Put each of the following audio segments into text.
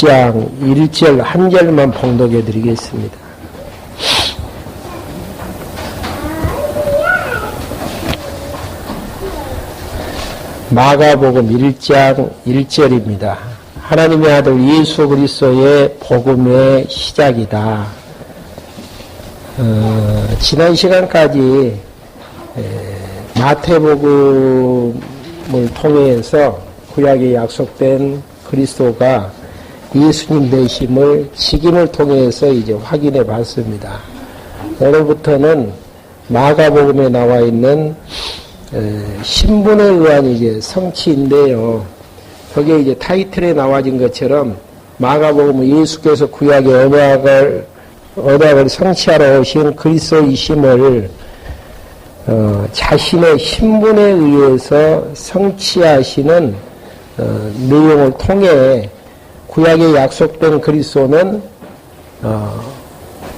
1장 1절 한 절만 봉독해 드리겠습니다. 마가복음 1장 1절입니다. 하나님의 아들 예수 그리스도의 복음의 시작이다. 지난 시간까지 마태복음을 통해서 구약에 약속된 그리스도가 예수님 되심을 직임을 통해서 이제 확인해 봤습니다. 오늘부터는 마가복음에 나와 있는 신분에 의한 이제 성취인데요. 거기에 이제 타이틀에 나와진 것처럼 마가복음은 예수께서 구약의 언약을 성취하러 오신 그리스도이심을 자신의 신분에 의해서 성취하시는 내용을 통해 구약에 약속된 그리스도는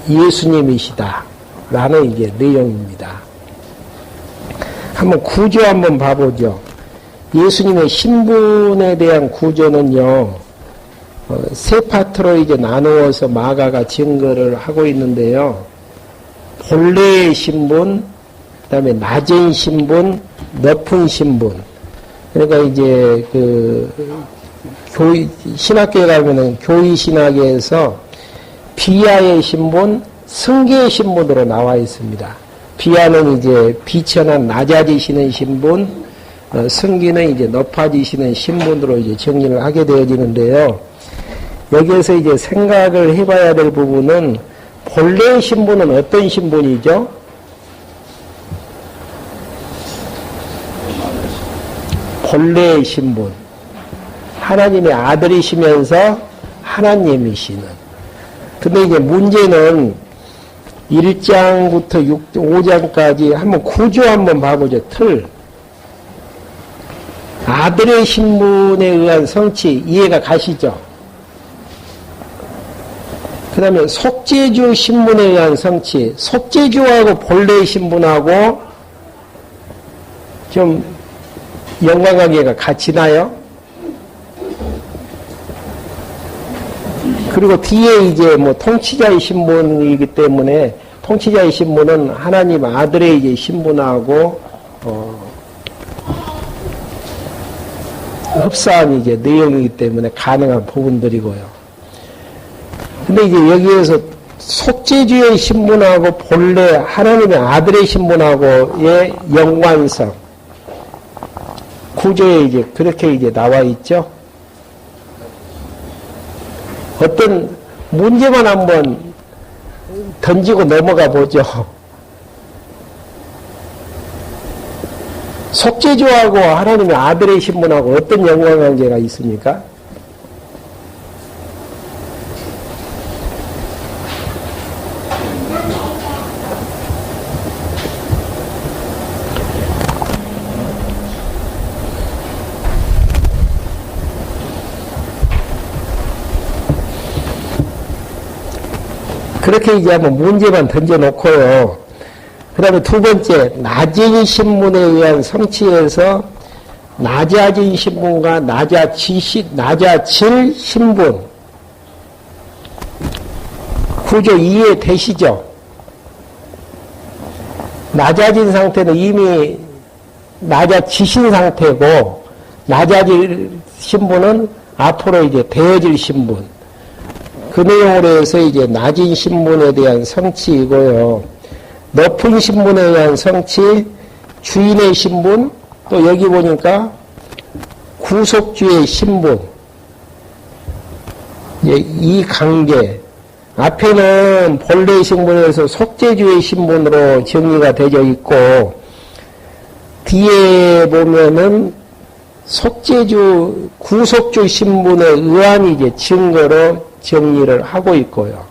예수님이시다 라는 이제 내용입니다. 한번 구조 한번 봐보죠. 예수님의 신분에 대한 구조는요, 세 파트로 이제 나누어서 마가가 증거를 하고 있는데요. 본래의 신분, 그 다음에 낮은 신분, 높은 신분. 그러니까 이제 신학교에 가면은 교의신학에서 비하의 신분, 승계의 신분으로 나와 있습니다. 비하는 이제 비천한 낮아지시는 신분, 승기는 이제 높아지시는 신분으로 이제 정리를 하게 되어지는데요. 여기에서 이제 생각을 해봐야 될 부분은 본래의 신분은 어떤 신분이죠? 본래의 신분. 하나님의 아들이시면서 하나님이시는. 근데 이제 문제는 1장부터 5장까지 한번 구조 한번 봐보죠. 틀. 아들의 신분에 의한 성취 이해가 가시죠? 그 다음에 속죄주 신분에 의한 성취. 속죄주하고 본래의 신분하고 좀 연관관계가 같이나요? 그리고 뒤에 이제 뭐 통치자의 신분이기 때문에 통치자의 신분은 하나님 아들의 이제 신분하고 흡사한 이제 내용이기 때문에 가능한 부분들이고요. 근데 이제 여기에서 속죄주의 신분하고 본래 하나님의 아들의 신분하고의 연관성 구조에 이제 그렇게 이제 나와 있죠. 어떤 문제만 한번 던지고 넘어가 보죠. 속죄주하고 하나님의 아들의 신분하고 어떤 연관관계가 있습니까? 그렇게 이제 한번 문제만 던져놓고요. 그 다음에 두 번째, 낮은 신분에 의한 성취에서 낮아진 신분과 낮아질 신분. 구조 이해되시죠? 낮아진 상태는 이미 낮아지신 상태고, 낮아질 신분은 앞으로 이제 되어질 신분. 그 내용으로 해서 이제 낮은 신분에 대한 성취이고요. 높은 신분에 의한 성취, 주인의 신분, 또 여기 보니까 구속주의 신분. 이 관계. 앞에는 본래의 신분에서 속죄주의 신분으로 정리가 되어 있고, 뒤에 보면은 속죄주, 구속주 신분에 의한 이제 증거로 정리를 하고 있고요.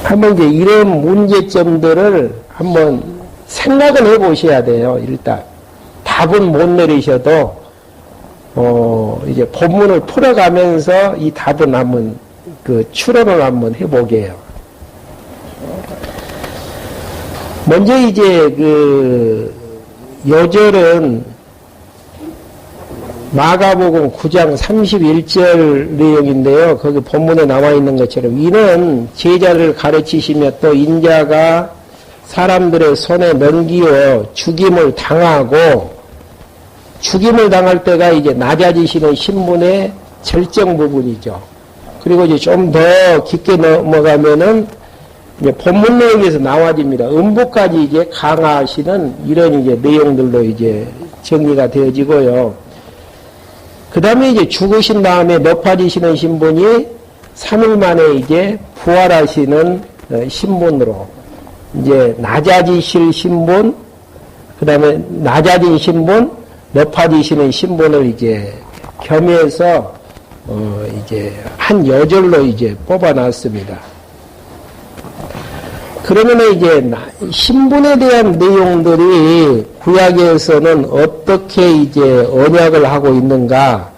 한번 이제 이런 문제점들을 한번 생각을 해 보셔야 돼요. 일단 답은 못 내리셔도 이제 본문을 풀어가면서 이 답은 한번 추론을 한번 해보게요. 먼저 이제 요절은 마가복음 9장 31절 내용인데요. 거기 본문에 나와 있는 것처럼 이는 제자를 가르치시며 또 인자가 사람들의 손에 넘기어 죽임을 당하고 죽임을 당할 때가 이제 낮아지시는 신분의 절정 부분이죠. 그리고 이제 좀 더 깊게 넘어가면은 이제 본문 내용에서 나와집니다. 음부까지 이제 강화하시는 이런 이제 내용들로 이제 정리가 되어지고요. 그 다음에 이제 죽으신 다음에 높아지시는 신분이 3일 만에 이제 부활하시는 신분으로 이제 낮아지실 신분, 그 다음에 낮아진 신분, 높아지시는 신분을 이제 겸해서 이제 한 여절로 이제 뽑아놨습니다. 그러면 이제 신분에 대한 내용들이 구약에서는 어떻게 이제 언약을 하고 있는가?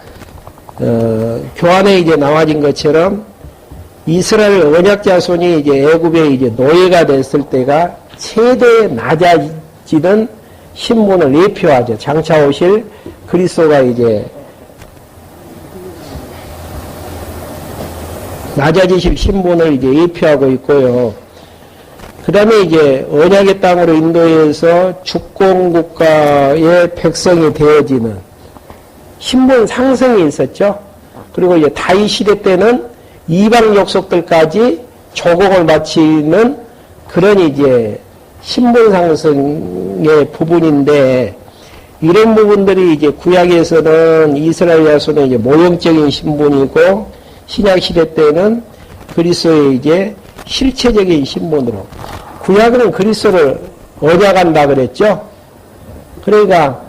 교환에 이제 나와진 것처럼 이스라엘 언약 자손이 이제 애굽에 이제 노예가 됐을 때가 최대 낮아지는 신분을 예표하죠. 장차 오실 그리스도가 이제 낮아지실 신분을 이제 예표하고 있고요. 그 다음에 이제 언약의 땅으로 인도해서 주권국가의 백성이 되어지는 신분 상승이 있었죠. 그리고 이제 다윗 시대 때는 이방 족속들까지 조공을 바치는 그런 이제 신분 상승의 부분인데 이런 부분들이 이제 구약에서는 이스라엘 자손의 이제 모형적인 신분이고 신약 시대 때는 그리스도의 이제 실체적인 신분으로 구약은 그리스도를 언약한다 그랬죠. 그러니까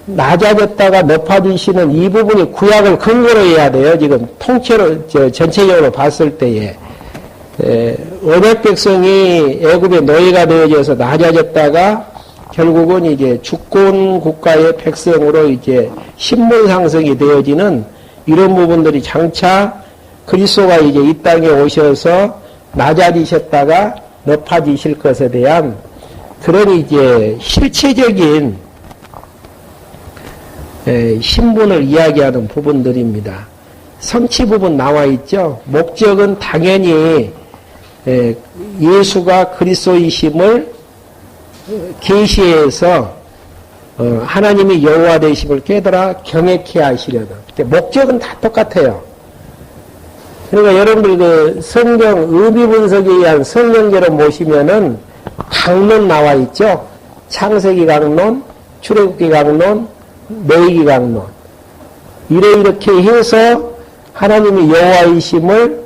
낮아졌다가 높아지시는 이 부분이 구약을 근거로 해야 돼요. 지금 통째로 전체적으로 봤을 때에 언약 백성이 애굽의 노예가 되어져서 낮아졌다가 결국은 이제 주권 국가의 백성으로 이제 신분 상승이 되어지는 이런 부분들이 장차 그리스도가 이제 이 땅에 오셔서 낮아지셨다가 높아지실 것에 대한 그런 이제 실체적인 신분을 이야기하는 부분들입니다. 성취 부분 나와 있죠. 목적은 당연히 예수가 그리스도이심을 계시해서 하나님이 여호와 되심을 깨달아 경외케 하시려다. 목적은 다 똑같아요. 그러니까 여러분들 그 성경 의미 분석에 의한 성경제로 보시면은 강론 나와 있죠. 창세기 강론, 출애굽기 강론, 레위기 강론. 이렇게 해서 하나님이 여호와이심을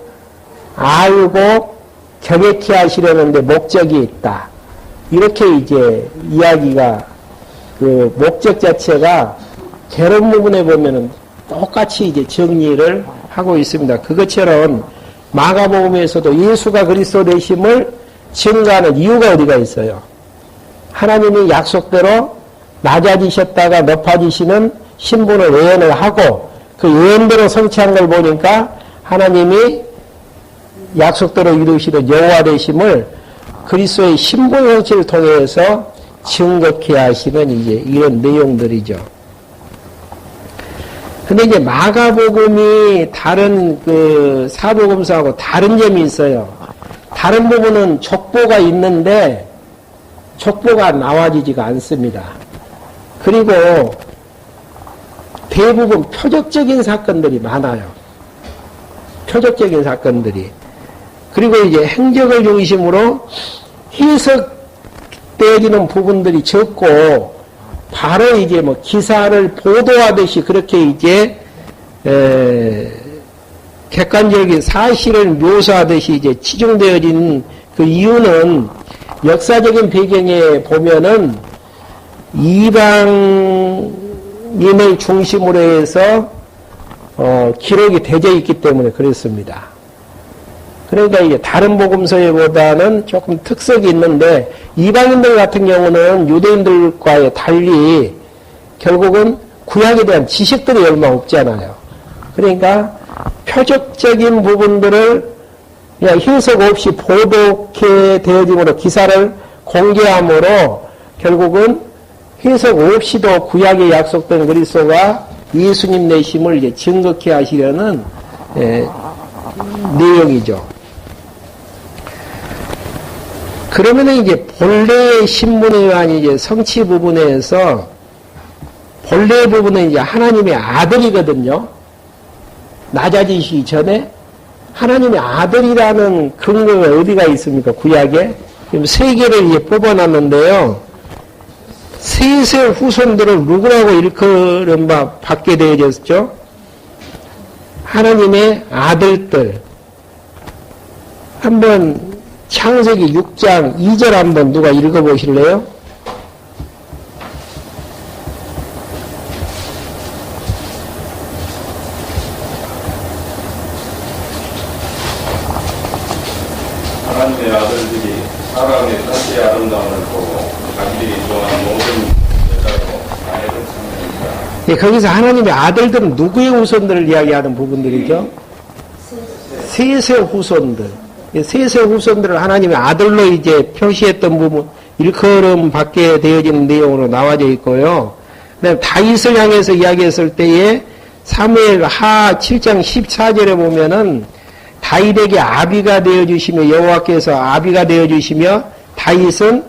알고 경외케 하시려는데 목적이 있다. 이렇게 이제 이야기가 그 목적 자체가 개론 부분에 보면은 똑같이 이제 정리를 하고 있습니다. 그것처럼 마가복음에서도 예수가 그리스도 되심을 증거하는 이유가 어디가 있어요? 하나님이 약속대로 낮아지셨다가 높아지시는 신분을 예언을 하고 그 예언대로 성취한 걸 보니까 하나님이 약속대로 이루시는 여호와 되심을 그리스도의 신분 성취를 통해서 증거케 하시는 이제 이런 내용들이죠. 근데 이제 마가복음이 다른 그 사복음서하고 다른 점이 있어요. 다른 부분은 족보가 있는데 족보가 나와지지가 않습니다. 그리고 대부분 표적적인 사건들이 많아요. 표적적인 사건들이. 그리고 이제 행적을 중심으로 해석되어지는 부분들이 적고 바로 이제 뭐 기사를 보도하듯이 그렇게 이제 객관적인 사실을 묘사하듯이 이제 치중되어진 그 이유는 역사적인 배경에 보면은 이방인을 중심으로 해서 기록이 되어 있기 때문에 그렇습니다. 그러니까 이제 다른 복음서보다는 조금 특색이 있는데 이방인들 같은 경우는 유대인들과의 달리 결국은 구약에 대한 지식들이 얼마 없잖아요. 그러니까 표적적인 부분들을 그냥 해석 없이 보도케 되어짐으로 기사를 공개함으로 결국은 해석 없이도 구약에 약속된 그리스도가 예수님 내심을 이제 증거케 하시려는 내용이죠. 그러면은 이제 본래의 신분에 의한 이제 성취 부분에서 본래 부분은 이제 하나님의 아들이거든요. 낮아지시기 전에 하나님의 아들이라는 근거가 어디가 있습니까? 구약에 지금 세 개를 이제 뽑아놨는데요. 셋의 후손들을 누구라고 일컬음 바 받게 되어졌죠? 하나님의 아들들. 한번 창세기 6장 2절 한번 누가 읽어보실래요? 하나님의 아들들이 사람의 자체의 아름다움을 보고 자기들이 좋아하는 모든 여자로 아내를 찾는다. 예, 거기서 하나님의 아들들은 누구의 후손들을 이야기하는 부분들이죠? 셋의 후손들. 셋의 후손들을 하나님의 아들로 이제 표시했던 부분, 일컬음 받게 되어지는 내용으로 나와져 있고요. 그다음에 다윗을 향해서 이야기했을 때에 사무엘 하 7장 14절에 보면은 다윗에게 아비가 되어주시며 여호와께서 아비가 되어주시며 다윗은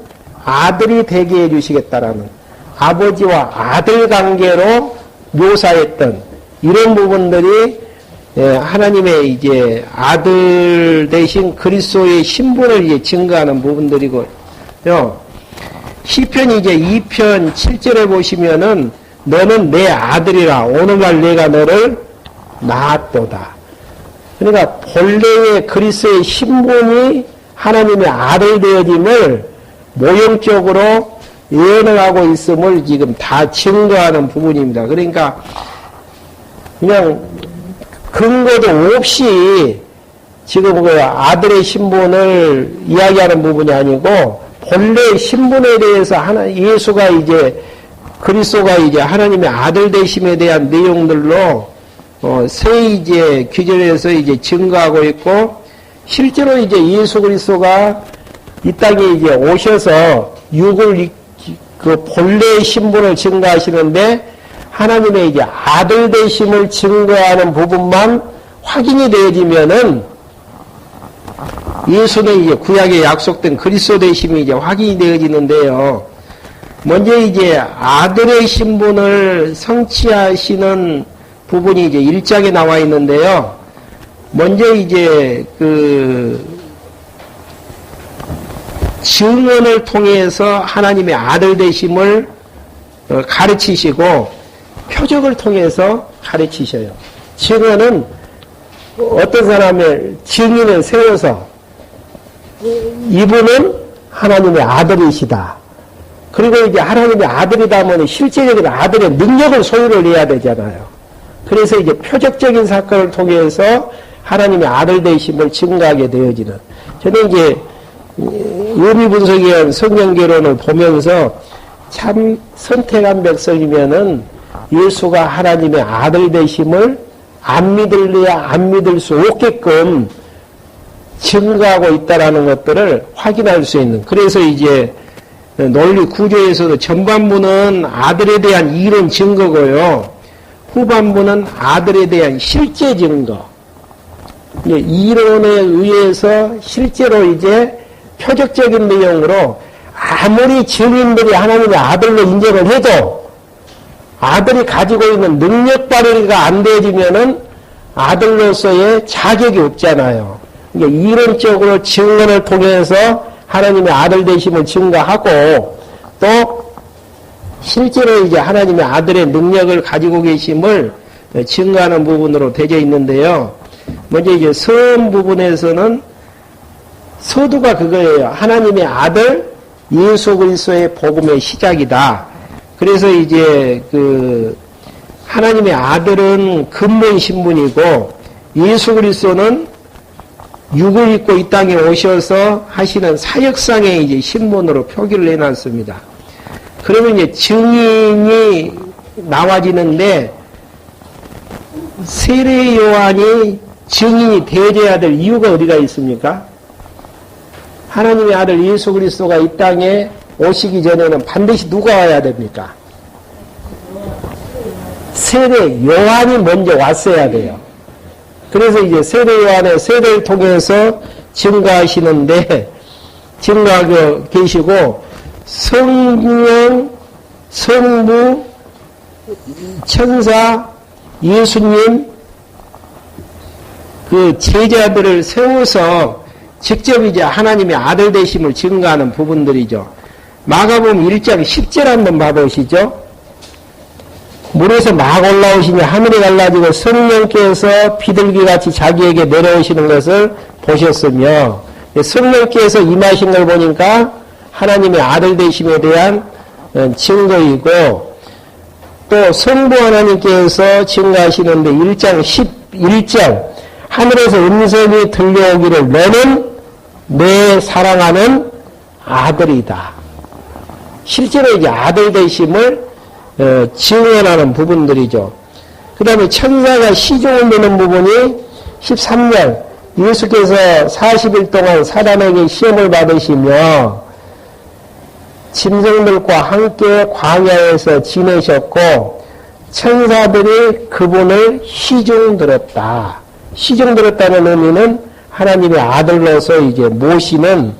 아들이 되게 해주시겠다라는 아버지와 아들 관계로 묘사했던 이런 부분들이 하나님의 이제 아들 대신 그리스도의 신분을 이제 증거하는 부분들이고요. 시편 이제 2편 7절에 보시면은 너는 내 아들이라 오늘날 내가 너를 낳았도다. 그러니까 본래의 그리스도의 신분이 하나님의 아들 되어짐을 모형적으로 예언을 하고 있음을 지금 다 증거하는 부분입니다. 그러니까 그냥 근거도 없이 지금 그 아들의 신분을 이야기하는 부분이 아니고 본래의 신분에 대해서 예수가 이제 그리스도가 이제 하나님의 아들 되심에 대한 내용들로 새 이제 규절에서 이제 증거하고 있고 실제로 이제 예수 그리스도가 이 땅에 이제 오셔서 육을 그 본래의 신분을 증거하시는데 하나님의 이제 아들 되심을 증거하는 부분만 확인이 되어지면은 예수는 이제 구약에 약속된 그리스도 되심이 이제 확인이 되어지는데요. 먼저 이제 아들의 신분을 성취하시는 부분이 이제 1장에 나와 있는데요. 먼저 이제 그 증언을 통해서 하나님의 아들 되심을 가르치시고 표적을 통해서 가르치셔요. 증언은 어떤 사람의 증인을 세워서 이분은 하나님의 아들이시다. 그리고 이제 하나님의 아들이다 보니 실제적인 아들의 능력을 소유를 해야 되잖아요. 그래서 이제 표적적인 사건을 통해서 하나님의 아들 되심을 증거하게 되어지는. 저는 이제 의미 분석에 의한 성경개론을 보면서 참 선택한 백성이면은 예수가 하나님의 아들 되심을 안 믿을래야 안 믿을 수 없게끔 증거하고 있다라는 것들을 확인할 수 있는. 그래서 이제 논리 구조에서도 전반부는 아들에 대한 이론 증거고요. 후반부는 아들에 대한 실제 증거. 이론에 의해서 실제로 이제 표적적인 내용으로 아무리 증인들이 하나님의 아들로 인정을 해도 아들이 가지고 있는 능력 발휘가 안 되어지면은 아들로서의 자격이 없잖아요. 이론적으로 증언을 통해서 하나님의 아들 되심을 증거하고 또 실제로 이제 하나님의 아들의 능력을 가지고 계심을 증거하는 부분으로 되어 있는데요. 먼저 이제 서음 부분에서는 서두가 그거예요. 하나님의 아들 예수 그리스도의 복음의 시작이다. 그래서 이제 그 하나님의 아들은 근본 신분이고 예수 그리스도는 육을 입고 이 땅에 오셔서 하시는 사역상의 이제 신분으로 표기를 해놨습니다. 그러면 이제 증인이 나와지는데 세례 요한이 증인이 되어져야 될 이유가 어디가 있습니까? 하나님의 아들 예수 그리스도가 이 땅에 오시기 전에는 반드시 누가 와야 됩니까? 세례 요한이 먼저 왔어야 돼요. 그래서 이제 세례 요한의 세례를 통해서 증거하시는데, 증거하고 계시고, 성령, 성부, 천사, 예수님, 그 제자들을 세워서 직접 이제 하나님의 아들 되심을 증거하는 부분들이죠. 마가복음 1장 10절 한번 봐보시죠. 물에서 막 올라오시니 하늘이 갈라지고 성령께서 비둘기같이 자기에게 내려오시는 것을 보셨으며, 성령께서 임하신 걸 보니까 하나님의 아들 되심에 대한 증거이고, 또 성부 하나님께서 증거하시는데 1장 11절 하늘에서 음성이 들려오기를 너는 내 사랑하는 아들이다. 실제로 이제 아들 되심을 증언하는 부분들이죠. 그 다음에 천사가 시종을 내는 부분이 13절 예수께서 40일 동안 사단에게 시험을 받으시며 짐승들과 함께 광야에서 지내셨고 천사들이 그분을 시종 들었다. 시종 들었다는 의미는 하나님의 아들로서 이제 모시는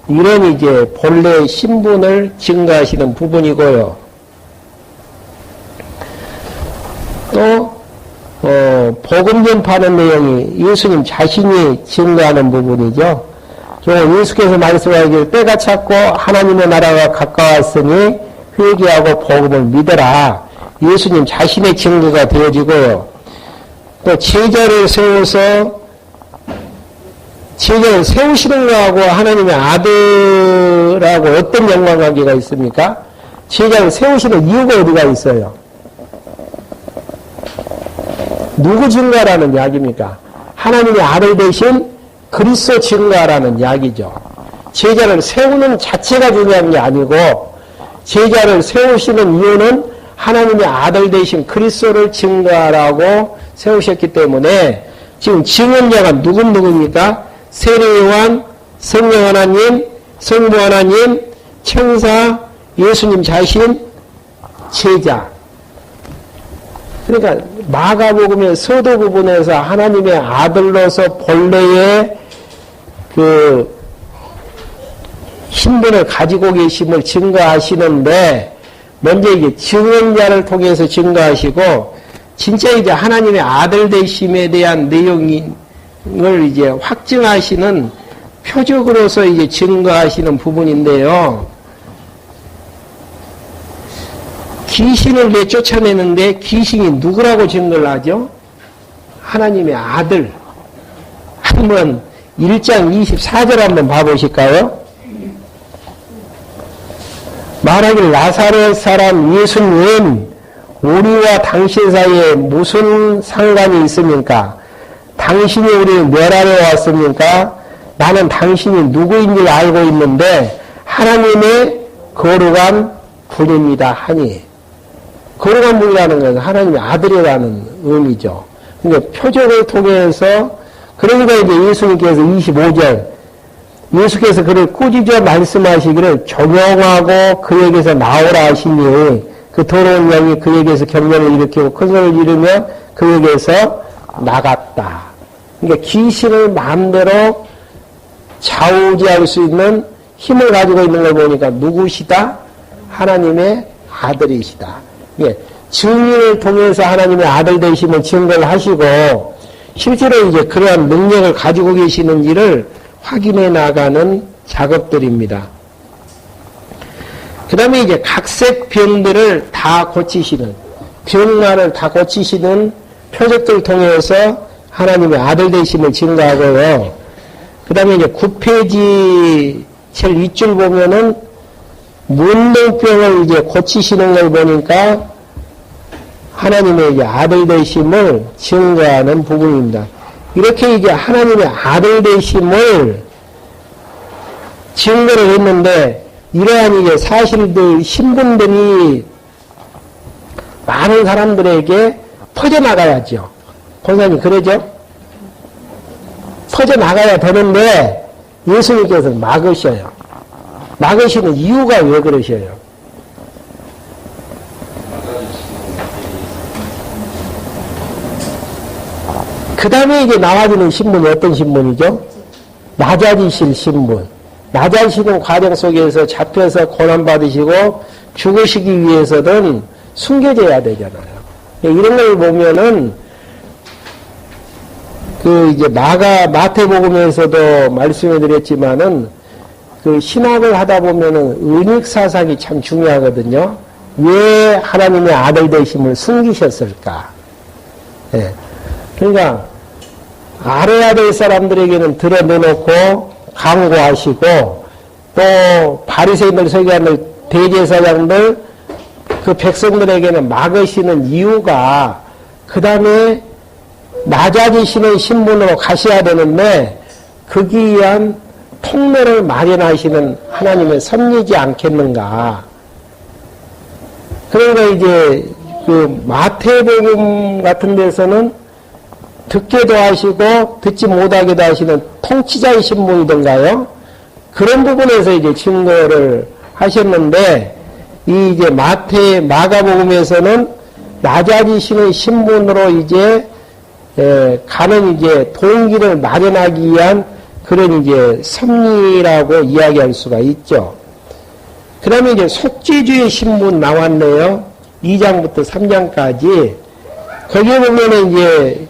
이런 이제 본래의 신분을 증거하시는 부분이고요. 또 복음 전파하는 내용이 예수님 자신이 증거하는 부분이죠. 예수께서 말씀하기를 때가 찼고 하나님의 나라가 가까웠으니 회개하고 복음을 믿어라. 예수님 자신의 증거가 되어지고요. 또 제자를 세워서 제자를 세우시는 거하고 하나님의 아들하고 어떤 연관관계가 있습니까? 제자를 세우시는 이유가 어디가 있어요? 누구 증거라는 이야기입니까? 하나님의 아들 대신 그리스도 증거라는 이야기죠. 제자를 세우는 자체가 중요한 게 아니고 제자를 세우시는 이유는 하나님의 아들 되신 그리스도를 증거하라고 세우셨기 때문에 지금 증언자가 누굽니까? 세례요한, 성령 하나님, 성부 하나님, 천사, 예수님 자신, 제자. 그러니까 마가복음의 서도 부분에서 하나님의 아들로서 본래의 그 신분을 가지고 계심을 증거하시는데 먼저 이게 증언자를 통해서 증거하시고 진짜 이제 하나님의 아들 되심에 대한 내용을 이제 확증하시는 표적으로서 이제 증거하시는 부분인데요. 귀신을 내쫓아내는데 귀신이 누구라고 증거를 하죠? 하나님의 아들. 한번 1장 24절 한번 봐보실까요? 말하길 나사렛 사람 예수님 우리와 당신 사이에 무슨 상관이 있습니까? 당신이 우리를 멸하러 왔습니까? 나는 당신이 누구인지 알고 있는데 하나님의 거룩한 분입니다 하니 거룩한 분이라는 것은 하나님의 아들이라는 의미죠. 그러니까 표적을 통해서 그러니까 이제 예수님께서 25절 예수께서 그를 꾸짖어 말씀하시기를 조용하고 그에게서 나오라 하시니 그 더러운 영이 그에게서 경련을 일으키고 큰 소리를 지르며 그에게서 나갔다. 그러니까 귀신을 마음대로 좌우지할 수 있는 힘을 가지고 있는 걸 보니까 누구시다? 하나님의 아들이시다. 예, 증인을 통해서 하나님의 아들 되심을 증거를 하시고 실제로 이제 그러한 능력을 가지고 계시는지를 확인해 나가는 작업들입니다. 그 다음에 이제 각색 병들을 다 고치시는, 병만을 다 고치시는 표적들을 통해서 하나님의 아들 되심을 증거하고요. 그 다음에 이제 9페이지 제일 윗줄 보면은 문둥병을 이제 고치시는 걸 보니까 하나님의 이제 아들 되심을 증거하는 부분입니다. 이렇게 이제 하나님의 아들 되심을 증거를 했는데 이러한 이제 사실들, 신분들이 많은 사람들에게 퍼져나가야죠. 권사님 그러죠? 퍼져나가야 되는데 예수님께서 막으셔요. 막으시는 이유가 왜 그러셔요? 그 다음에 이제 나와지는 신분이 어떤 신분이죠? 낮아지실 신분. 낮아지시는 과정 속에서 잡혀서 고난받으시고 죽으시기 위해서는 숨겨져야 되잖아요. 이런 걸 보면은, 이제 마태복음에서도 말씀해 드렸지만은, 신학을 하다 보면은 은익사상이 참 중요하거든요. 왜 하나님의 아들 되심을 숨기셨을까? 예. 그러니까, 알아야 될 사람들에게는 드러내놓고, 강구하시고, 또, 바리새인들 서기관들, 대제사장들, 그 백성들에게는 막으시는 이유가, 그 다음에 낮아지시는 신분으로 가셔야 되는데, 거기 위한 통로를 마련하시는 하나님의 섭리지 않겠는가. 그러니까 이제, 마태복음 같은 데서는 듣게도 하시고, 듣지 못하게도 하시는 통치자의 신분이던가요? 그런 부분에서 이제 증거를 하셨는데, 이제 마가복음에서는 낮아지시는 신분으로 이제, 가는 이제 동기를 마련하기 위한 그런 이제 섭리라고 이야기할 수가 있죠. 그 다음에 이제 속죄주의 신분 나왔네요. 2장부터 3장까지. 거기에 보면은 이제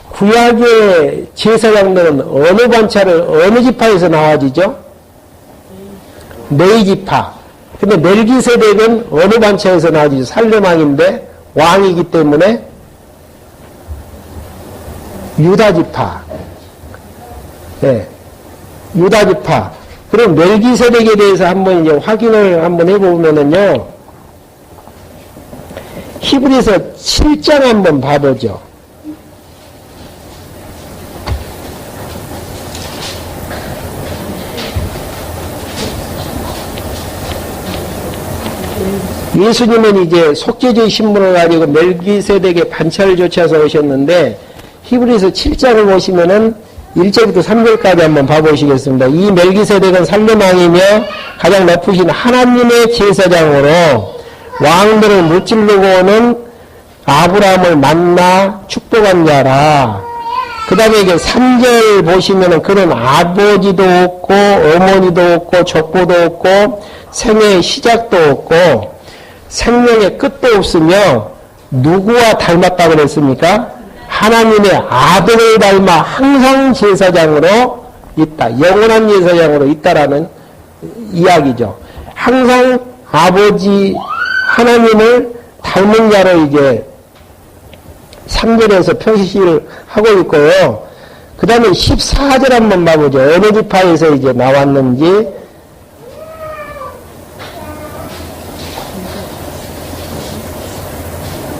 구약의 제사장들은 어느 반차를, 어느 지파에서 나와지죠? 레위 지파. 근데 멜기세덱은 어느 반차에서 나와지죠? 살렘왕인데 왕이기 때문에 유다 지파. 네. 유다 지파. 그럼 멜기세덱에 대해서 한번 이제 확인을 한번 해보면은요. 히브리서 7장 한번 봐보죠. 예수님은 이제 속죄주의 신분을 가지고 멜기세덱의 반차를 좇아서 오셨는데, 히브리서 7장을 보시면은 1절부터 3절까지 한번 봐보시겠습니다. 이 멜기세덱은 살렘왕이며 가장 높으신 하나님의 제사장으로 왕들을 무찌르고 오는 아브라함을 만나 축복한 자라. 그 다음에 이게 3절 보시면은 그는 아버지도 없고 어머니도 없고 족보도 없고 생애의 시작도 없고 생명의 끝도 없으며 누구와 닮았다고 그랬습니까? 하나님의 아들을 닮아 항상 제사장으로 있다. 영원한 제사장으로 있다라는 이야기죠. 항상 아버지 하나님을 닮은 자로 이제 3절에서 표시를 하고 있고요. 그 다음에 14절 한번 봐보죠. 어느 지파에서 이제 나왔는지.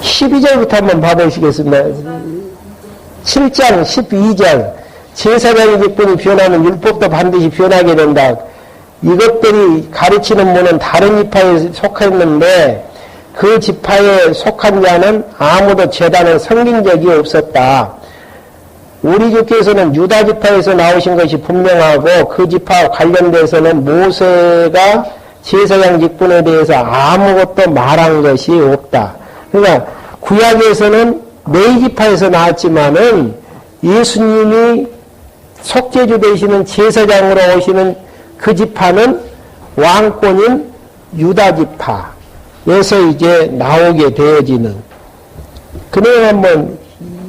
12절부터 한번 봐보시겠습니다. 7장 12절 제사장의 직분이 변하면 율법도 반드시 변하게 된다. 이것들이 가르치는 분은 다른 지파에 속했는데 그 지파에 속한 자는 아무도 제단을 섬긴 적이 없었다. 우리 주께서는 유다 지파에서 나오신 것이 분명하고 그 지파와 관련돼서는 모세가 제사장 직분에 대해서 아무것도 말한 것이 없다. 그러니까 구약에서는 레위 지파에서 나왔지만은 예수님이 속죄주 되시는 제사장으로 오시는 그 지파는 왕권인 유다 지파에서 이제 나오게 되어지는. 그러면 한번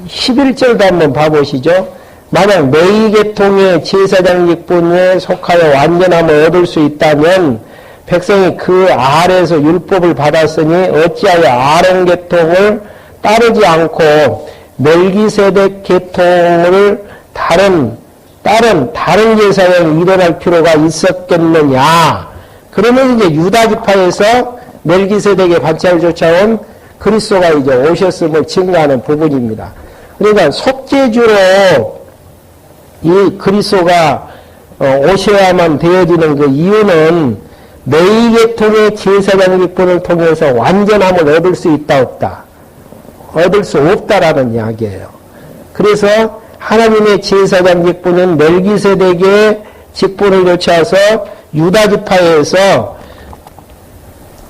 11절도 한번 봐보시죠. 만약 레위 계통의 제사장 직분에 속하여 완전함을 얻을 수 있다면 백성이 그 아래에서 율법을 받았으니 어찌하여 아론 계통을 따르지 않고 멜기세덱 계통을 다른 제사장이 일어날 필요가 있었겠느냐. 그러면 이제 유다 지파에서 멜기세덱의 반차를 쫓아온 그리스도가 이제 오셨음을 증거하는 부분입니다. 그러니까 속죄주로 이 그리스도가 오셔야만 되어지는 그 이유는 레위 계통의 제사장 직분을 통해서 완전함을 얻을 수 있다 없다. 얻을 수 없다라는 이야기예요. 그래서 하나님의 제사장 직분은 멜기세덱의 직분을 좇아서 유다 지파에서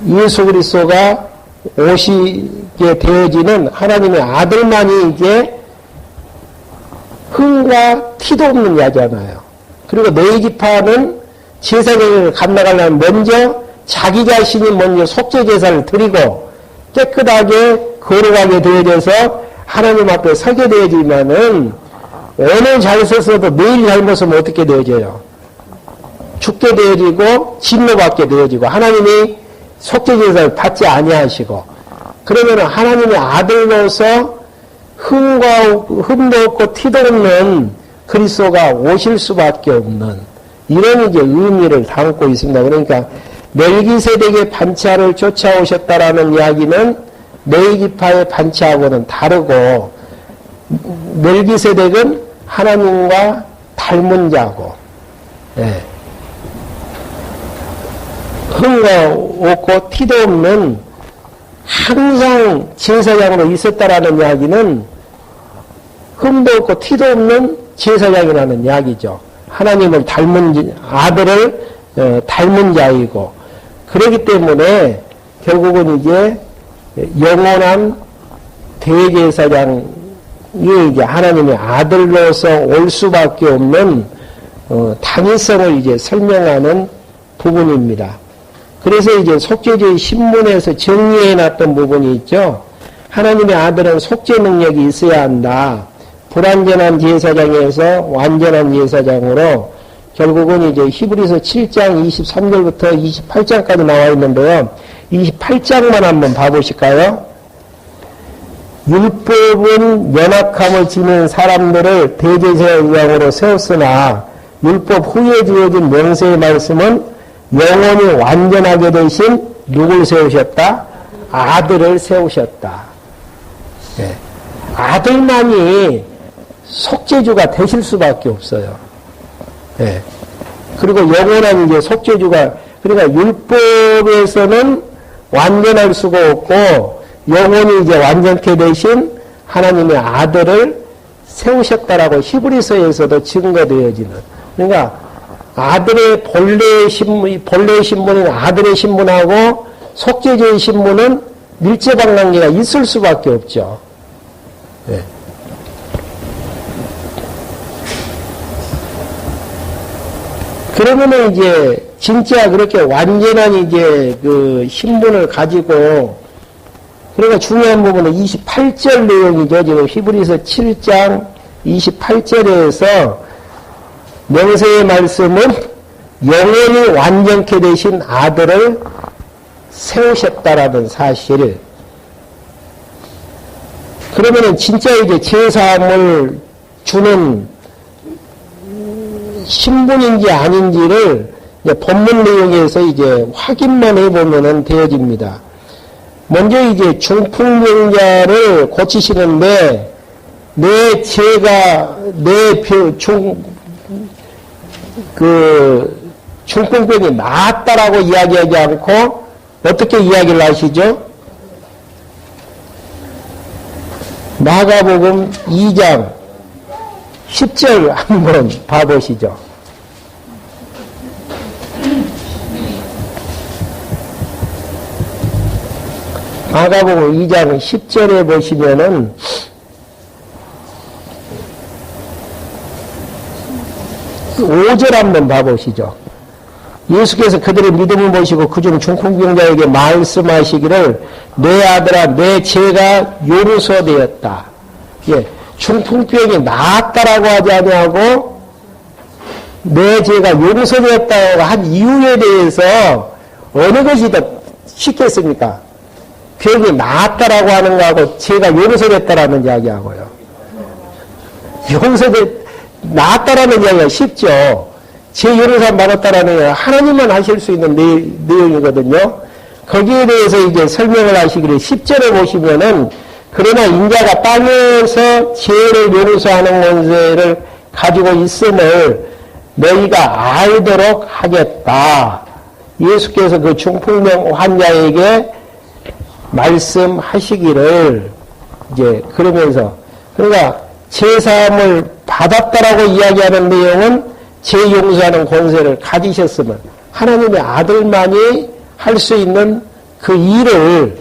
예수 그리스도가 오시게 되어지는 하나님의 아들만이 이제 흥과 티도 없는 야잖아요. 그리고 내지파는 제사장을 감당하려면 먼저 자기 자신이 먼저 속죄제사를 드리고 깨끗하게 거룩하게 되어져서 하나님 앞에 서게 되어지면은 오늘 잘 썼어도 내일 잘못하면 어떻게 되어져요? 죽게 되어지고 진노받게 되어지고 하나님이 속죄제사를 받지 아니하시고 그러면 하나님의 아들로서 흠도 없고 티도 없는 그리스도가 오실 수밖에 없는 이런 이제 의미를 담고 있습니다. 그러니까 멜기세덱의 반차를 쫓아오셨다라는 이야기는 레위기파의 반차하고는 다르고 멜기세덱은 하나님과 닮은 자고 예. 흥과 없고 티도 없는 항상 제사장으로 있었다라는 이야기는 흠도 없고 티도 없는 제사장이라는 이야기죠. 하나님을 닮은 아들을 닮은 자이고 그렇기 때문에 결국은 이제 영원한 대제사장이 이제 하나님의 아들로서 올 수밖에 없는 당위성을 이제 설명하는 부분입니다. 그래서 이제 속죄제의 신문에서 정리해 놨던 부분이 있죠. 하나님의 아들은 속죄 능력이 있어야 한다. 불완전한 제사장에서 완전한 제사장으로 결국은 이제 히브리서 7장 23절부터 28장까지 나와 있는데요. 28장만 한번 봐보실까요? 율법은 연약함을 지닌 사람들을 대제사장으로 세웠으나 율법 후에 주어진 명세의 말씀은 영원히 완전하게 되신 누굴 세우셨다? 아들을 세우셨다. 네. 아들만이 속죄주가 되실 수밖에 없어요. 네. 그리고 영원한 이제 속죄주가 그러니까 율법에서는 완전할 수가 없고 영원히 이제 완전케 되신 하나님의 아들을 세우셨다라고 히브리서에서도 증거되어지는 그러니까 아들의 본래의 신분인 아들의 신분하고 속죄제의 신분은 밀접한 관계가 있을 수밖에 없죠. 네. 그러면은 이제 진짜 그렇게 완전한 이제 그 신분을 가지고 그러니까 중요한 부분은 28절 내용이죠. 지금 히브리서 7장 28절에서 명세의 말씀은 영원히 완전케 되신 아들을 세우셨다라는 사실. 그러면은 진짜 이제 제사함을 주는 신분인지 아닌지를 이제 본문 내용에서 이제 확인만 해보면은 되어집니다. 먼저 이제 중풍병자를 고치시는데 내 죄가 중풍병이 나았다라고 이야기하지 않고 어떻게 이야기를 하시죠? 마가복음 2장 10절 한번 봐보시죠. 마가복음 2장 10절에 보시면은 5절 한번 봐보시죠. 예수께서 그들의 믿음을 보시고 그중 중풍병자에게 말씀하시기를 내 아들아 내 죄가 용서되었다. 예, 중풍병이 나았다라고 하지 아니하고 내 죄가 용서되었다고 한 이유에 대해서 어느 것이 더 쉽겠습니까? 병이 나았다라고 하는 거하고 죄가 용서됐다라는 이야기하고요. 나았다라는 이야기가 쉽죠. 죄 용서 받았다라는 게 하나님만 하실 수 있는 내용이거든요. 거기에 대해서 이제 설명을 하시기를 10절에 보시면은 그러나 인자가 땅에서 죄를 용서하는 권세를 가지고 있음을 너희가 알도록 하겠다. 예수께서 그 중풍병 환자에게 말씀하시기를 이제 그러면서 그러니까 제사함을 받았다라고 이야기하는 내용은 죄 용서하는 권세를 가지셨으면 하나님의 아들만이 할 수 있는 그 일을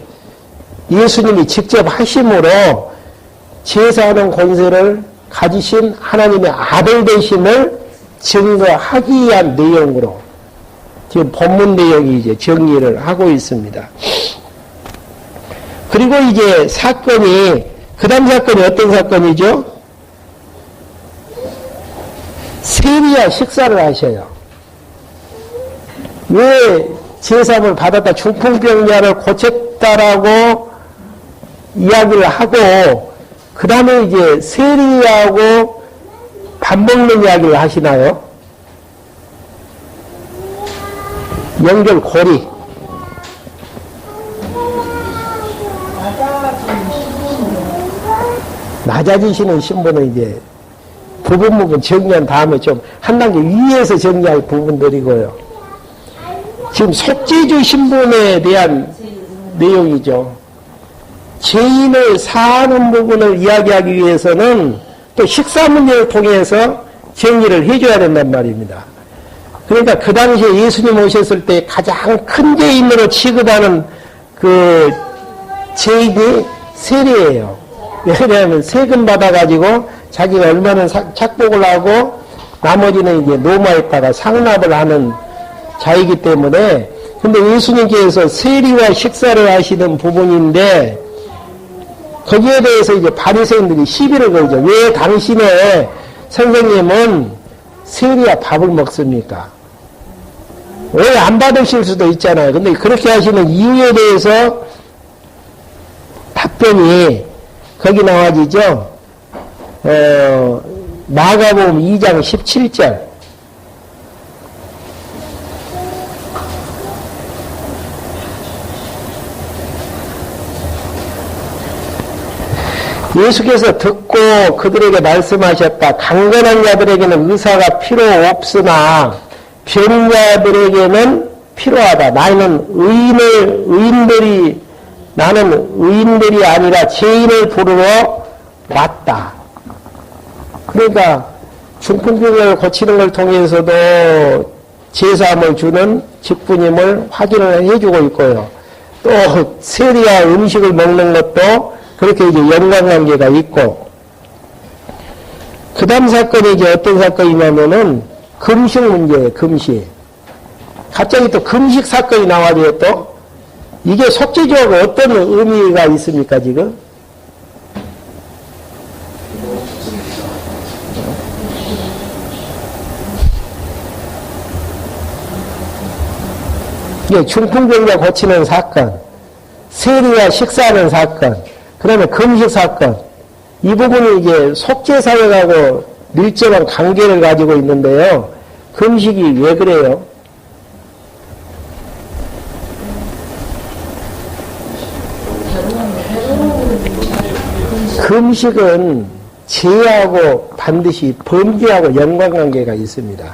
예수님이 직접 하심으로 제사하는 권세를 가지신 하나님의 아들 되심을 증거하기 위한 내용으로 지금 본문 내용이 이제 정리를 하고 있습니다. 그리고 이제 사건이, 그 다음 사건이 어떤 사건이죠? 세리와 식사를 하셔요. 왜 제사함을 받았다, 중풍병자를 고쳤다라고 이야기를 하고, 그 다음에 이제 세리하고 밥 먹는 이야기를 하시나요? 연결고리. 낮아지시는 신분은 이제 부분 정리한 다음에 좀 한 단계 위에서 정리할 부분들이고요. 지금 속죄주 신분에 대한 내용이죠. 죄인을 사하는 부분을 이야기하기 위해서는 또 식사 문제를 통해서 정리를 해줘야 된단 말입니다. 그러니까 그 당시에 예수님 오셨을 때 가장 큰 죄인으로 취급하는 그 죄인이 세리예요. 왜냐하면 세금 받아가지고 자기가 얼마나 착복을 하고 나머지는 이제 노마에다가 상납을 하는 자이기 때문에, 근데 예수님께서 세리와 식사를 하시는 부분인데 거기에 대해서 이제 바리새인들이 시비를 걸죠. 왜 당신의 선생님은 세리와 밥을 먹습니까? 왜 안 받으실 수도 있잖아요. 근데 그렇게 하시는 이유에 대해서 답변이 거기 나와지죠. 마가복음 2장 17절. 예수께서 듣고 그들에게 말씀하셨다. 강건한 자들에게는 의사가 필요 없으나 병자들에게는 필요하다. 나는 의인들이 아니라 죄인을 부르러 왔다. 그러니까 중풍병을 고치는 걸 통해서도 제사함을 주는 직분임을 확인을 해주고 있고요. 또 세리와 음식을 먹는 것도 그렇게 이제 연관관계가 있고, 그 다음 사건이 이제 어떤 사건이냐면은 금식 문제예요, 금식. 갑자기 또 금식 사건이 나와줘요, 또. 이게 속죄주하고 어떤 의미가 있습니까, 지금? 이게 중풍병자 고치는 사건, 세리와 식사하는 사건, 그 다음에 금식 사건, 이 부분이 이제 속죄사역하고 밀접한 관계를 가지고 있는데요. 금식이 왜 그래요? 금식은 죄하고 반드시 범죄하고 연관관계가 있습니다.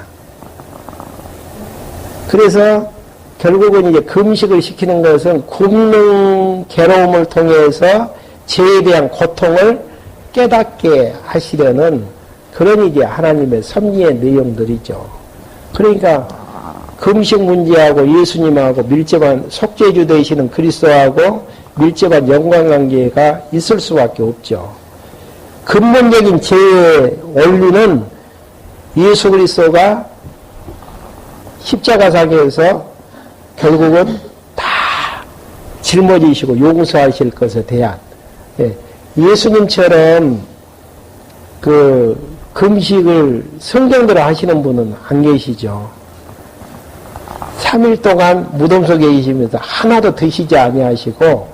그래서 결국은 이제 금식을 시키는 것은 굶는 괴로움을 통해서 죄에 대한 고통을 깨닫게 하시려는 그런 이제 하나님의 섭리의 내용들이죠. 그러니까 금식 문제하고 예수님하고 밀접한 속죄주 되시는 그리스도하고 밀접한 연관관계가 있을 수밖에 없죠. 근본적인 죄의 원리는 예수 그리스도가 십자가상에서 결국은 다 짊어지시고 용서하실 것에 대한, 예수님처럼 그 금식을 성경대로 하시는 분은 안 계시죠. 3일 동안 무덤 속에 계시면서 하나도 드시지 아니하시고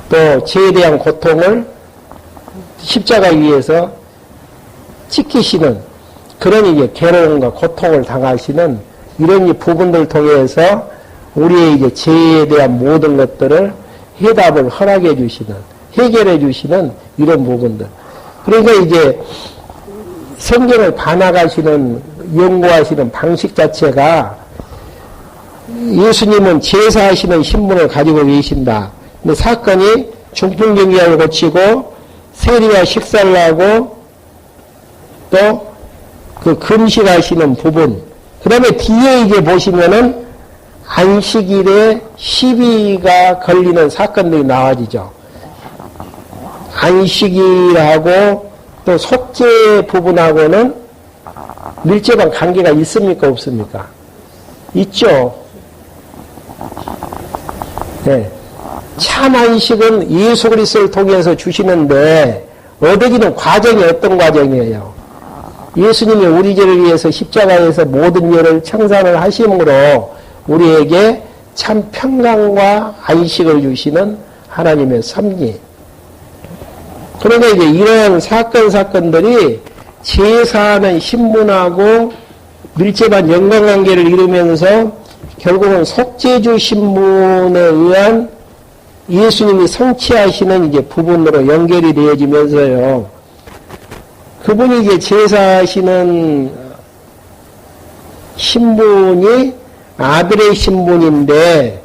또 죄에 대한 고통을 십자가 위에서 지키시는 그런 이제 괴로움과 고통을 당하시는 이런 부분들을 통해서 우리의 이제 죄에 대한 모든 것들을 해답을 허락해 주시는, 해결해 주시는 이런 부분들. 그러니까 이제 성경을 반학하시는, 연구하시는 방식 자체가 예수님은 제사하시는 신분을 가지고 계신다. 근데 사건이 중풍병자를 고치고 세리와 식사를 하고 또 그 금식하시는 부분. 그 다음에 뒤에 이제 보시면은 안식일에 시비가 걸리는 사건들이 나와지죠. 안식일하고 또 속죄 부분하고는 밀접한 관계가 있습니까? 없습니까? 있죠. 네. 참 안식은 예수 그리스도를 통해서 주시는데 얻어지는 과정이 어떤 과정이에요? 예수님이 우리 죄를 위해서 십자가에서 모든 죄를 청산을 하심으로 우리에게 참 평강과 안식을 주시는 하나님의 섭리. 그러니까 이제 이런 사건들이 제사하는 신분하고 밀접한 연관관계를 이루면서 결국은 속죄주 신분에 의한 예수님이 성취하시는 이제 부분으로 연결이 되어지면서요. 그분이 이제 제사하시는 신분이 아들의 신분인데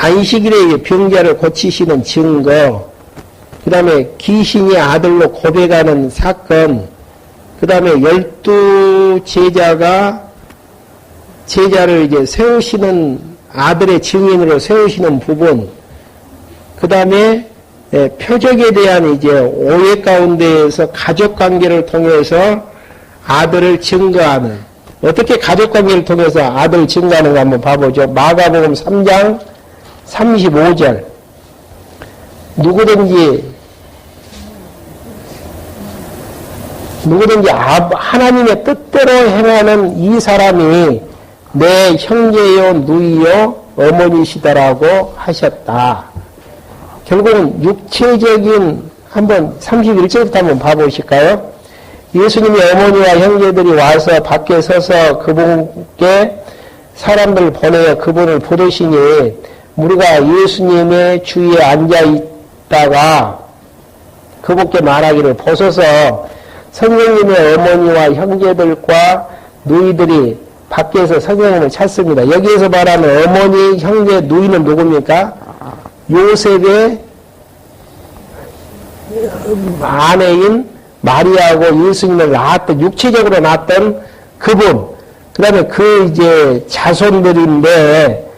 안식일에 병자를 고치시는 증거, 그 다음에 귀신이 아들로 고백하는 사건, 그 다음에 12제자가 제자를 이제 세우시는 아들의 증인으로 세우시는 부분, 그 다음에 표적에 대한 이제 오해 가운데에서 가족 관계를 통해서 아들을 증거하는, 어떻게 가족 관계를 통해서 아들을 증거하는가 한번 봐보죠. 마가복음 3장 35절. 누구든지 하나님의 뜻대로 행하는 이 사람이 내 형제요 누이요 어머니시다라고 하셨다. 결국은 육체적인 한번 31절부터 한번 봐보실까요? 예수님의 어머니와 형제들이 와서 밖에 서서 그분께 사람들을 보내어 그분을 부르시니 우리가 예수님의 주위에 앉아 있다가 그분께 말하기를 보소서 선생님의 어머니와 형제들과 누이들이 밖에서 선생님을 찾습니다. 여기에서 말하는 어머니, 형제, 누이는 누굽니까? 요셉의 아내인 마리아하고 예수님을 낳았던, 육체적으로 낳았던 그분, 그 다음에 그 이제 자손들인데,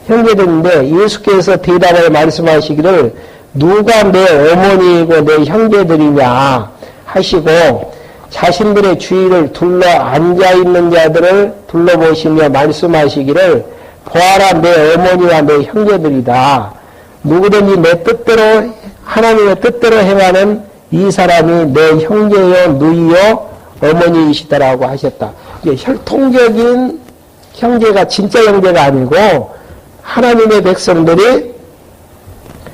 형제들인데, 예수께서 대답을 말씀하시기를, 누가 내 어머니이고 내 형제들이냐 하시고, 자신들의 주위를 둘러 앉아있는 자들을 둘러보시며 말씀하시기를, 보아라 내 어머니와 내 형제들이다. 누구든지 내 뜻대로, 하나님의 뜻대로 행하는 이 사람이 내 형제요, 누이요, 어머니이시다라고 하셨다. 이게 혈통적인 형제가 진짜 형제가 아니고 하나님의 백성들이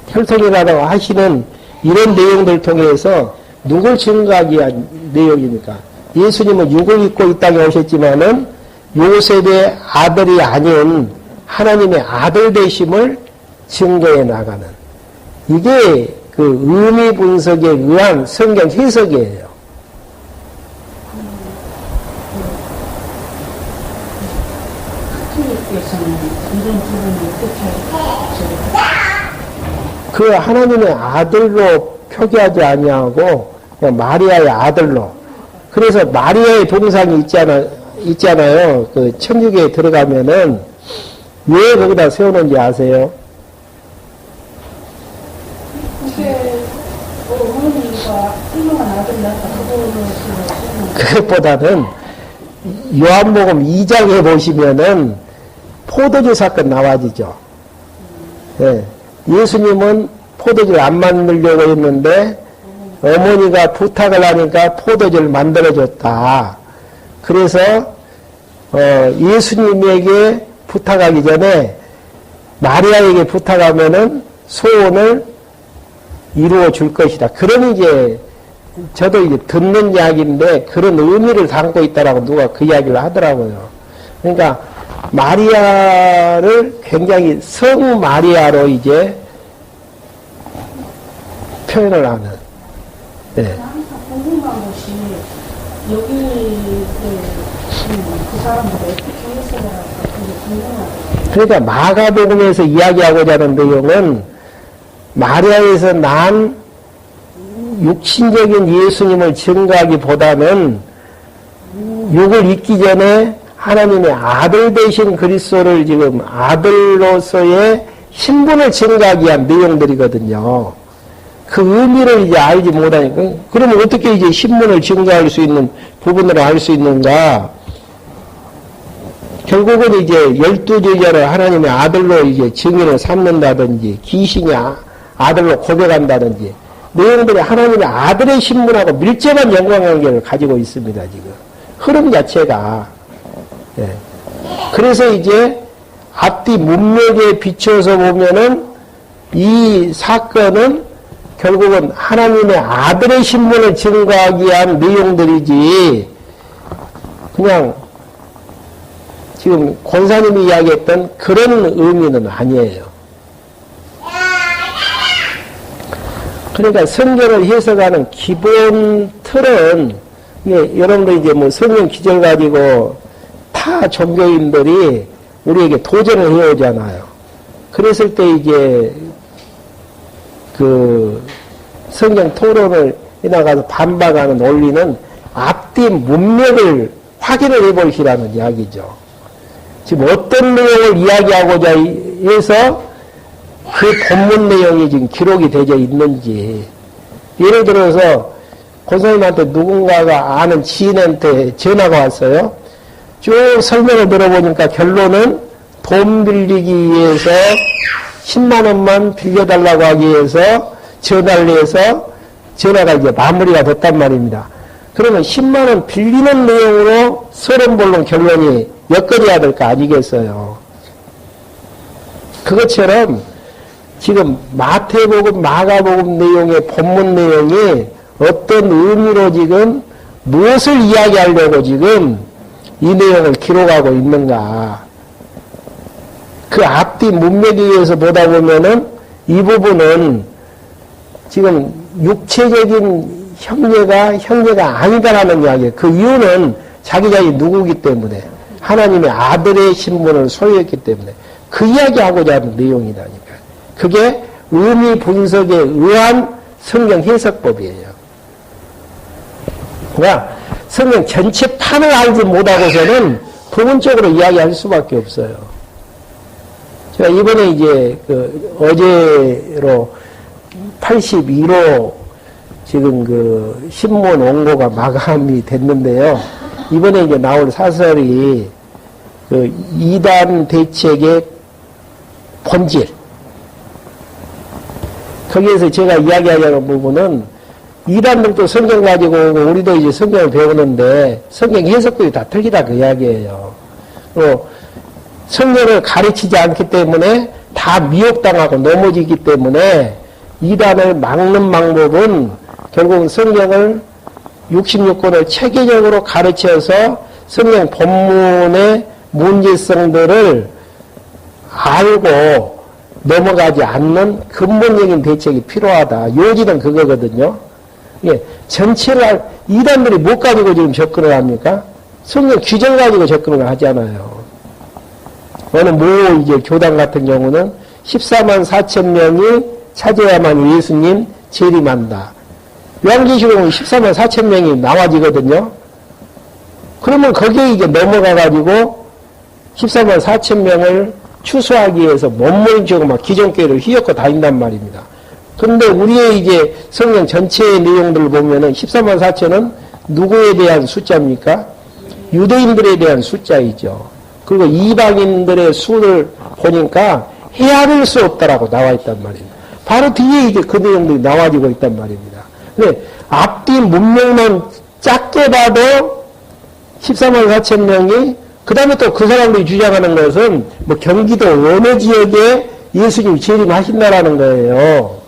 혈통이라고 하시는 이런 내용들 통해서 누굴 증거하기 위한 내용입니까? 예수님은 육을 입고 이 땅에 오셨지만은 요셉의 아들이 아닌 하나님의 아들 되심을 증거해 나가는, 이게 그 의미 분석에 의한 성경 해석이에요. 그 하나님의 아들로 표기하지 아니하고 그냥 마리아의 아들로. 그래서 마리아의 동상이 있잖아요. 그 천주교에 들어가면은 왜 거기다 세우는지 아세요? 그것보다는 요한복음 2장에 보시면은 포도주 사건 나와지죠. 네. 예수님은 포도주를 안 만들려고 했는데 어머니가 부탁을 하니까 포도주를 만들어줬다. 그래서 예수님에게 부탁하기 전에 마리아에게 부탁하면은 소원을 이루어 줄 것이다. 그런 이제 저도 이제 듣는 이야기인데 그런 의미를 담고 있다라고 누가 그 이야기를 하더라고요. 그러니까 마리아를 굉장히 성 마리아로 이제 표현을 하는. 네. 항상 궁금한 것이 여기 그 사람들 어떻게 해석을 그게 궁금하더라고요. 그러니까 마가복음에서 이야기하고자 하는 내용은 마리아에서 난 육신적인 예수님을 증거하기보다는 육을 입기 전에 하나님의 아들 되신 그리스도를 지금 아들로서의 신분을 증거하기 위한 내용들이거든요. 그 의미를 이제 알지 못하니까, 그러면 어떻게 이제 신문을 증거할 수 있는 부분을 알 수 있는가? 결국은 이제 12제자를 하나님의 아들로 이제 증인을 삼는다든지, 귀신이 아들로 고백한다든지, 내용들이 하나님의 아들의 신분하고 밀접한 연관관계를 가지고 있습니다, 지금. 흐름 자체가. 예. 그래서 이제 앞뒤 문맥에 비춰서 보면은 이 사건은 결국은 하나님의 아들의 신분을 증거하기 위한 내용들이지, 그냥 지금 권사님이 이야기했던 그런 의미는 아니에요. 그러니까 성경을 해석하는 기본 틀은, 여러분들 이제 뭐 성경 기절 가지고 타 종교인들이 우리에게 도전을 해오잖아요. 그랬을 때 이제 그 성경 토론을 해나가서 반박하는 논리는 앞뒤 문맥을 확인을 해보시라는 이야기죠. 지금 어떤 내용을 이야기하고자 해서 그 본문 내용이 지금 기록이 되어 있는지. 예를 들어서 권사님한테 누군가가 아는 지인한테 전화가 왔어요. 쭉 설명을 들어보니까 결론은 돈 빌리기 위해서 10만 원만 빌려달라고 하기 위해서 전화를 해서 전화가 이제 마무리가 됐단 말입니다. 그러면 10만 원 빌리는 내용으로 서론본론 결론이 엮어져야 될 거 아니겠어요. 그것처럼 지금 마태복음, 마가복음 내용의 본문 내용이 어떤 의미로 지금 무엇을 이야기하려고 지금 이 내용을 기록하고 있는가. 그 앞뒤 문맥에 의해서 보다 보면은 이 부분은 지금 육체적인 형제가 아니다라는 이야기예요. 그 이유는 자기 자신이 누구기 때문에, 하나님의 아들의 신분을 소유했기 때문에 그 이야기하고자 하는 내용이라니까. 그게 의미 분석에 의한 성경 해석법이에요. 그러니까 성경 전체 판을 알지 못하고서는 부분적으로 이야기할 수밖에 없어요. 제가 이번에 이제 어제로 82로 지금 그 신문 원고가 마감이 됐는데요. 이번에 이제 나올 사설이 그 이단 대책의 본질. 거기에서 제가 이야기하려는 부분은 이단들도 성경 가지고 오고 우리도 이제 성경을 배우는데 성경 해석들이 다 틀리다 그 이야기예요. 성경을 가르치지 않기 때문에 다 미혹당하고 넘어지기 때문에 이단을 막는 방법은 결국은 성경을 66권을 체계적으로 가르쳐서 성경 본문의 문제성들을 알고 넘어가지 않는 근본적인 대책이 필요하다. 요지는 그거거든요. 예, 전체를 이단들이 못 가지고 지금 접근을 합니까? 성경 규정 가지고 접근을 하잖아요. 어느 모 이제 교단 같은 경우는 14만 4천 명이 찾아야만 예수님 재림한다. 요한계시록은 14만 4천 명이 나와지거든요. 그러면 거기에 이제 넘어가가지고 14만 4천 명을 추수하기 위해서 몸무림치고 막 기존교회를 휘젓고 다닌단 말입니다. 그런데 우리의 이제 성경 전체의 내용들을 보면은 14만 4천은 누구에 대한 숫자입니까? 유대인들에 대한 숫자이죠. 그리고 이방인들의 수를 보니까 헤아릴 수 없다라고 나와 있단 말입니다. 바로 뒤에 이제 그 내용들이 나와지고 있단 말입니다. 근데 앞뒤 문맥만 작게 봐도 14만 4천 명이, 그 다음에 또 그 사람들이 주장하는 것은 뭐 경기도 어느 지역에 예수님이 재림하신다라는 거예요.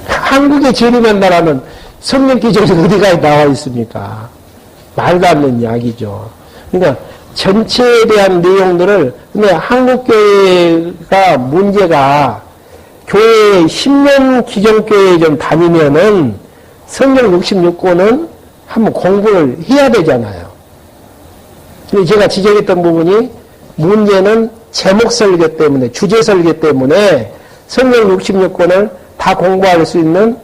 한국에 재림한다라는 성경 기적이 어디가에 나와 있습니까? 말도 안 되는 이야기죠. 그러니까 전체에 대한 내용들을, 근데 한국교회가 문제가 교회 10년 기존교회에 좀 다니면은 성경 66권은 한번 공부를 해야 되잖아요. 근데 제가 지적했던 부분이 문제는 제목 설교 때문에, 주제 설교 때문에 성경 66권을 다 공부할 수 있는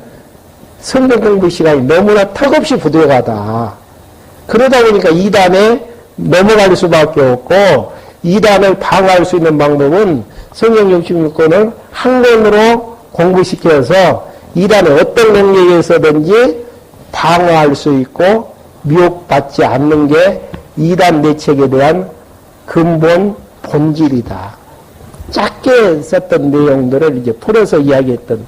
성경 공부 시간이 너무나 턱없이 부족하다. 그러다 보니까 이단에 넘어갈 수밖에 없고, 이단을 방어할 수 있는 방법은 성경 66권을 한 권으로 공부시켜서 이단의 어떤 영역에서든지 방어할 수 있고 미혹받지 않는 게 이단 내책에 대한 근본 본질이다. 짧게 썼던 내용들을 이제 풀어서 이야기했던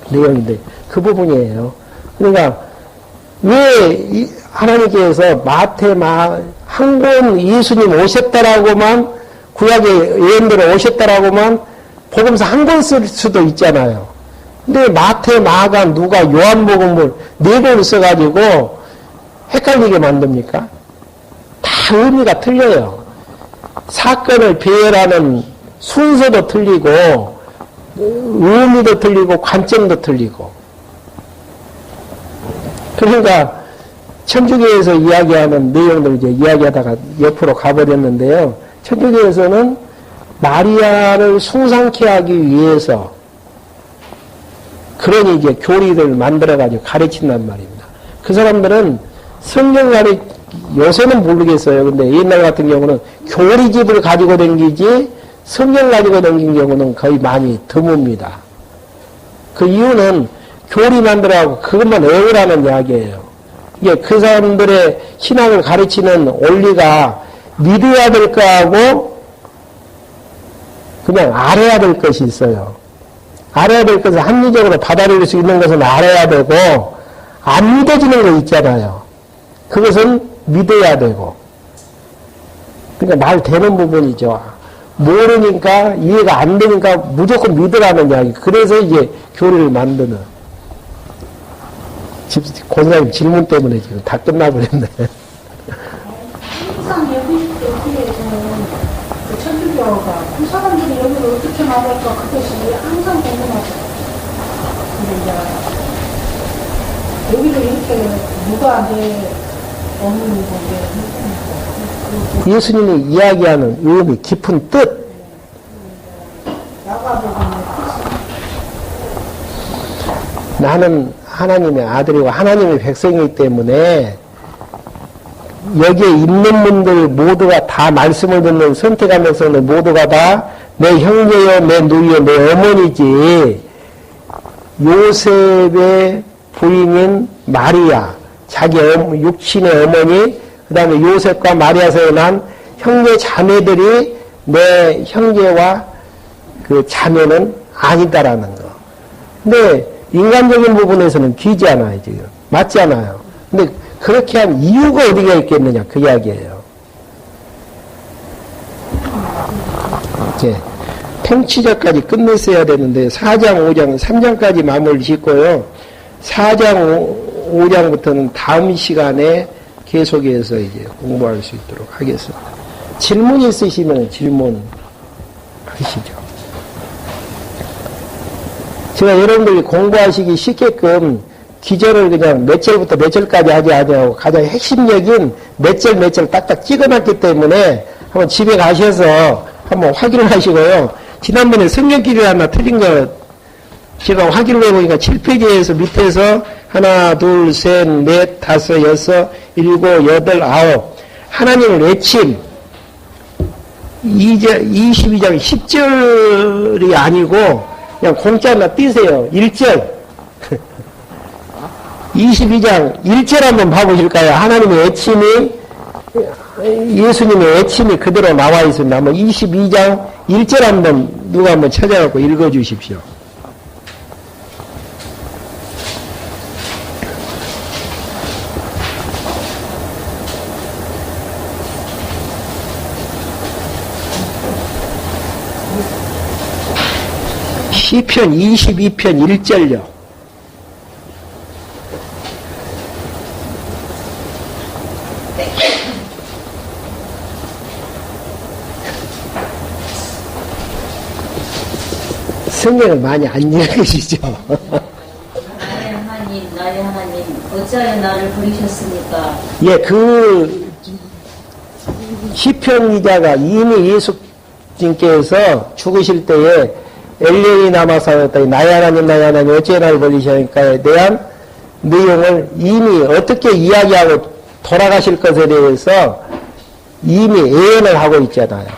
내용인데 그 부분이에요. 그러니까 왜 하나님께서 한권 예수님 오셨다라고만 구약의 예언대로 오셨다라고만 복음서 한 권 쓸 수도 있잖아요. 근데 마태, 마가, 누가, 요한복음을 4권 써가지고 헷갈리게 만듭니까? 다 의미가 틀려요. 사건을 배열하는 순서도 틀리고 의미도 틀리고 관점도 틀리고. 그러니까 천주교에서 이야기하는 내용들 이제 이야기하다가 옆으로 가버렸는데요. 천주교에서는 마리아를 숭상케 하기 위해서 그런 이제 교리를 만들어가지고 가르친단 말입니다. 그 사람들은 성경 요새는 모르겠어요. 근데 옛날 같은 경우는 교리집을 가지고 다니지 성경 가지고 다니는 경우는 거의 많이 드뭅니다. 그 이유는 교리 만들어가고 그것만 외우라는 이야기예요. 이게 그 사람들의 신앙을 가르치는 원리가 믿어야 될 거하고 그냥 알아야 될 것이 있어요. 알아야 될 것을 합리적으로 받아들일 수 있는 것은 알아야 되고 안 믿어지는 거 있잖아요. 그것은 믿어야 되고. 그러니까 말 되는 부분이죠. 모르니까 이해가 안 되니까 무조건 믿으라는 이야기. 그래서 이제 교리를 만드는. 고사님 질문 때문에 지금 다 끝나버렸네. 항상 여기에서는 그 천주교가 그 사람들이 여기를 어떻게 말할까 그것이 항상 궁금하죠. 근데 이제 여기를 이렇게 누가 내 어머니고 내 예수님이 이야기하는 의미 깊은 뜻. 나는 하나님의 아들이고 하나님의 백성이기 때문에 여기에 있는 분들 모두가 다 말씀을 듣는 선택한 백성들 모두가 다 내 형제요, 내 누이요, 내 어머니지. 요셉의 부인인 마리아, 자기 육신의 어머니, 그 다음에 요셉과 마리아에서 난 형제 자매들이 내 형제와 그 자매는 아니다라는 거. 근데 인간적인 부분에서는 비지않아요, 지금. 맞지 않아요. 근데 그렇게 한 이유가 어디가 있겠느냐, 그 이야기예요. 이제 평치자까지 끝냈어야 되는데 4장, 5장, 3장까지 마무리 짓고요. 4장, 5장부터는 다음 시간에 계속해서 이제 공부할 수 있도록 하겠습니다. 질문 있으시면 질문 하시죠. 제가 여러분들이 공부하시기 쉽게끔 기절을 그냥 몇 절부터 몇 절까지 하지 않고 가장 핵심적인 몇 절 딱딱 찍어놨기 때문에 한번 집에 가셔서 한번 확인을 하시고요. 지난번에 성경길이 하나 틀린 거 제가 확인을 해보니까 7페이지에서 밑에서 하나, 둘, 셋, 넷, 다섯, 여섯, 일곱, 여덟, 아홉 하나님을 외침 22장 10절이 아니고 그냥 공짜 하나 띄세요. 1절 22장 1절 한번 봐보실까요? 하나님의 외침이 예수님의 외침이 그대로 나와 있습니다. 한번 22장 1절 한번 누가 한번 찾아갖고 읽어주십시오. 시편 22편 1절요. 성경을 많이 안 읽으시죠? 나의 하나님, 어찌하여 나를 버리셨습니까? 예, 그 시편 기자가 이미 예수님께서 죽으실 때에 엘리이 남아사였더니 나의 하나님 어찌하여 나를 버리셨습니까에 대한 내용을 이미 어떻게 이야기하고 돌아가실 것에 대해서 이미 예언을 하고 있잖아요.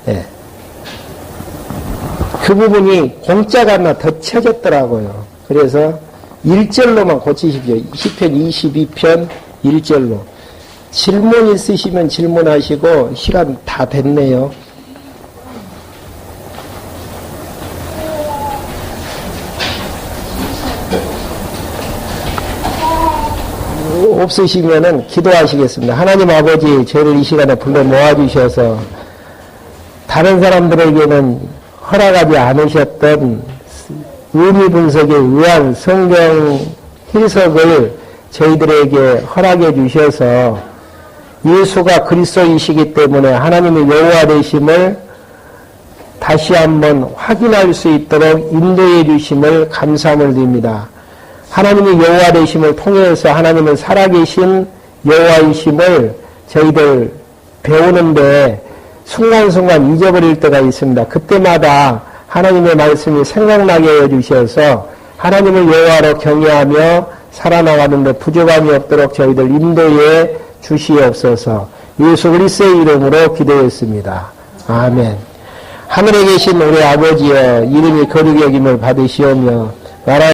예. 그 부분이 공짜가 하나 더 쳐졌더라고요. 그래서 1절로만 고치십시오. 시편 22편 1절로. 질문 있으시면 질문하시고, 시간 다 됐네요. 없으시면은 기도하시겠습니다. 하나님 아버지, 저를 이 시간에 불러 모아주셔서 다른 사람들에게는 허락하지 않으셨던 의미 분석에 의한 성경 해석을 저희들에게 허락해 주셔서 예수가 그리스도이시기 때문에 하나님의 여호와 되심을 다시 한번 확인할 수 있도록 인도해 주심을 감사함을 드립니다. 하나님의 여호와 되심을 통해서 하나님은 살아계신 여호와이심을 저희들 배우는데 순간순간 잊어버릴 때가 있습니다. 그때마다 하나님의 말씀이 생각나게 해주셔서 하나님을 여호와로 경외하며 살아나가는 데 부족함이 없도록 저희들 인도해 주시옵소서. 예수 그리스도의 이름으로 기도했습니다. 아멘. 하늘에 계신 우리 아버지여, 이름이 거룩히 여김을 받으시오며 나라